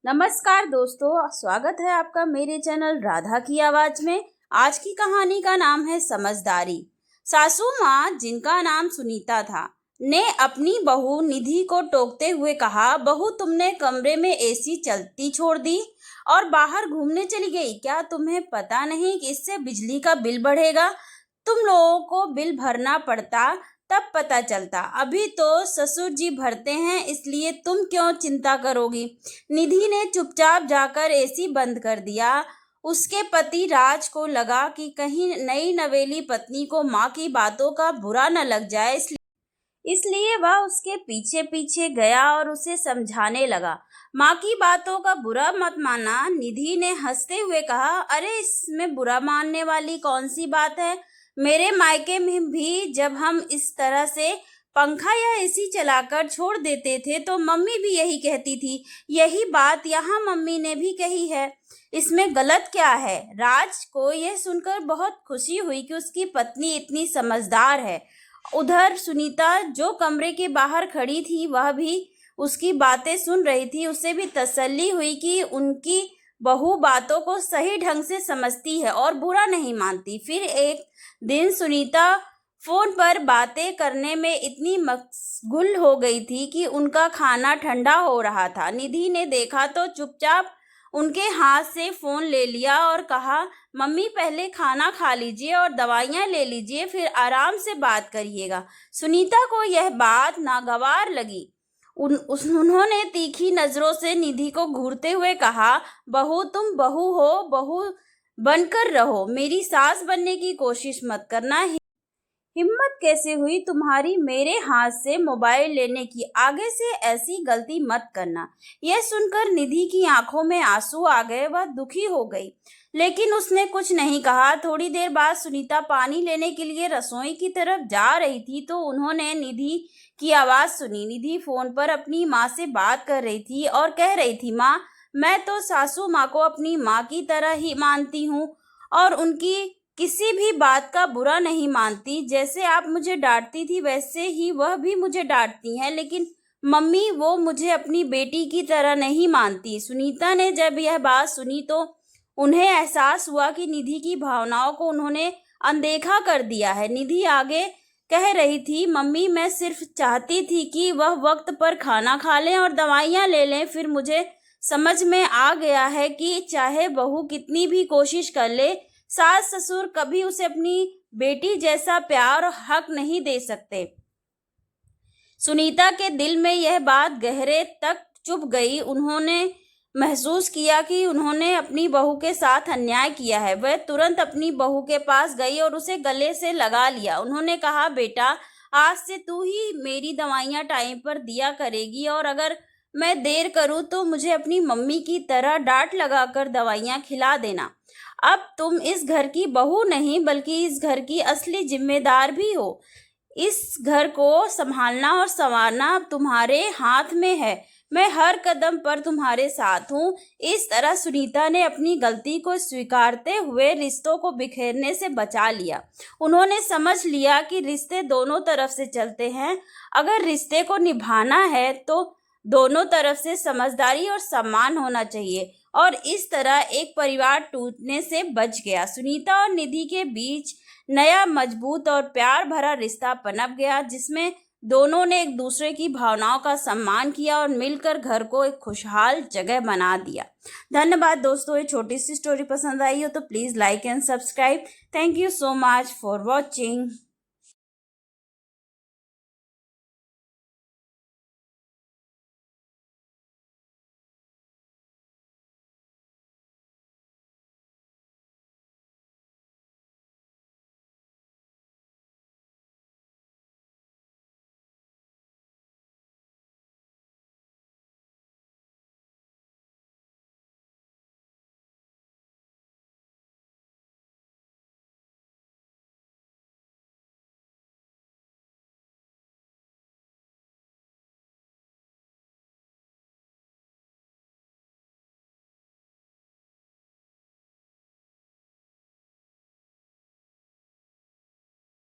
नमस्कार दोस्तों, स्वागत है आपका मेरे चैनल राधा की आवाज में। आज की कहानी का नाम है समझदारी। सासू माँ, जिनका नाम सुनीता था, ने अपनी बहू निधि को टोकते हुए कहा, बहू तुमने कमरे में एसी चलती छोड़ दी और बाहर घूमने चली गई। क्या तुम्हें पता नहीं कि इससे बिजली का बिल बढ़ेगा? तुम लोगों को बिल भरना पड़ता तब पता चलता। अभी तो ससुर जी भरते हैं, इसलिए तुम क्यों चिंता करोगी? निधि ने चुपचाप जाकर एसी बंद कर दिया। उसके पति राज को लगा कि कहीं नई नवेली पत्नी को माँ की बातों का बुरा न लग जाए, इसलिए वह उसके पीछे पीछे गया और उसे समझाने लगा। माँ की बातों का बुरा मत मानना। निधि ने हंसते हुए कहा, अरे इसमें बुरा मानने वाली कौन सी बात है? मेरे मायके में भी जब हम इस तरह से पंखा या एसी चलाकर छोड़ देते थे तो मम्मी भी यही कहती थी। यही बात यहाँ मम्मी ने भी कही है। इसमें गलत क्या है? राज को यह सुनकर बहुत खुशी हुई कि उसकी पत्नी इतनी समझदार है। उधर सुनीता, जो कमरे के बाहर खड़ी थी, वह भी उसकी बातें सुन रही थी। उसे भी तसल्ली हुई कि उनकी बहू बातों को सही ढंग से समझती है और बुरा नहीं मानती। फिर एक दिन सुनीता फोन पर बातें करने में इतनी मशगूल हो गई थी कि उनका खाना ठंडा हो रहा था। निधि ने देखा तो चुपचाप उनके हाथ से फोन ले लिया और कहा, मम्मी पहले खाना खा लीजिए और दवाइयाँ ले लीजिए, फिर आराम से बात करिएगा। सुनीता को यह बात नागवार लगी। उन्होंने तीखी नजरों से निधि को घूरते हुए कहा, बहू तुम बहू हो, बहू बनकर रहो, मेरी सास बनने की कोशिश मत करना। हिम्मत कैसे हुई तुम्हारी मेरे हाथ से मोबाइल लेने की? आगे से ऐसी गलती मत करना। यह सुनकर निधि की आंखों में आंसू आ गए। वह दुखी हो गई, लेकिन उसने कुछ नहीं कहा। थोड़ी देर बाद सुनीता पानी लेने के लिए रसोई की तरफ जा रही थी तो उन्होंने निधि की आवाज सुनी। निधि फोन पर अपनी माँ से बात कर रही थी और कह रही थी, माँ, मैं तो सासू माँ को अपनी माँ की तरह ही मानती हूँ और उनकी किसी भी बात का बुरा नहीं मानती। जैसे आप मुझे डांटती थी वैसे ही वह भी मुझे डांटती हैं, लेकिन मम्मी, वो मुझे अपनी बेटी की तरह नहीं मानती। सुनीता ने जब यह बात सुनी तो उन्हें एहसास हुआ कि निधि की भावनाओं को उन्होंने अनदेखा कर दिया है। निधि आगे कह रही थी, मम्मी, मैं सिर्फ चाहती थी कि वह वक्त पर खाना खा लें और दवाइयाँ ले लें। फिर मुझे समझ में आ गया है कि चाहे बहू कितनी भी कोशिश कर ले, सास ससुर कभी उसे अपनी बेटी जैसा प्यार और हक नहीं दे सकते। सुनीता के दिल में यह बात गहरे तक चुभ गई। उन्होंने महसूस किया कि उन्होंने अपनी बहू के साथ अन्याय किया है। वह तुरंत अपनी बहू के पास गई और उसे गले से लगा लिया। उन्होंने कहा, बेटा, आज से तू ही मेरी दवाइयाँ टाइम पर दिया करेगी और अगर मैं देर करूँ तो मुझे अपनी मम्मी की तरह डांट लगाकर दवाइयाँ खिला देना। अब तुम इस घर की बहू नहीं बल्कि इस घर की असली जिम्मेदार भी हो। इस घर को संभालना और संवारना अब तुम्हारे हाथ में है। मैं हर कदम पर तुम्हारे साथ हूँ। इस तरह सुनीता ने अपनी गलती को स्वीकारते हुए रिश्तों को बिखेरने से बचा लिया। उन्होंने समझ लिया कि रिश्ते दोनों तरफ से चलते हैं। अगर रिश्ते को निभाना है तो दोनों तरफ से समझदारी और सम्मान होना चाहिए, और इस तरह एक परिवार टूटने से बच गया। सुनीता और निधि के बीच नया मजबूत और प्यार भरा रिश्ता पनप गया, जिसमें दोनों ने एक दूसरे की भावनाओं का सम्मान किया और मिलकर घर को एक खुशहाल जगह बना दिया। धन्यवाद दोस्तों। ये छोटी सी स्टोरी पसंद आई हो तो please like and subscribe. Thank you so much for watching.